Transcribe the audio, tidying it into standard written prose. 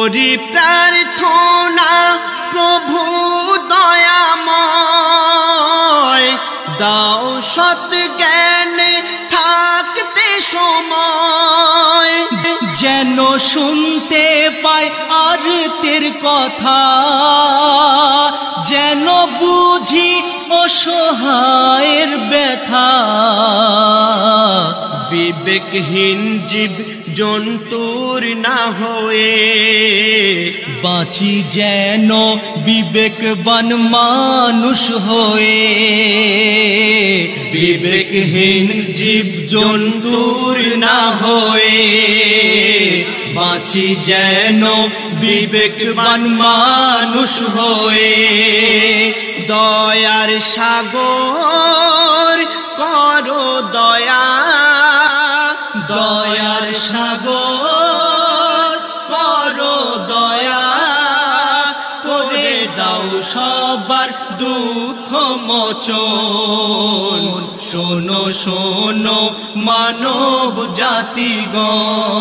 করি প্রার্থনা প্রভু দয়াময়, দাও সৎ জ্ঞানে থাকতে সময়, যেন শুনতে পাই আরতির কথা, যেন বুঝি অসহায়ের ব্যথা। বিবেকহীন জীব জন্তুর না হয়ে বাঁচি যেন বিবেকবান মানুষ হয়ে। বিবেকহীন জীব জন্তুর না হয়ে বাঁচি যেন বিবেকবান মানুষ হয়ে। দয়ার সাগর করো দয়া, দয়ার সাগর করো দয়া, করে দাও সবার দুঃখ মোচন। শোনো শোনো মানব জাতিগণ,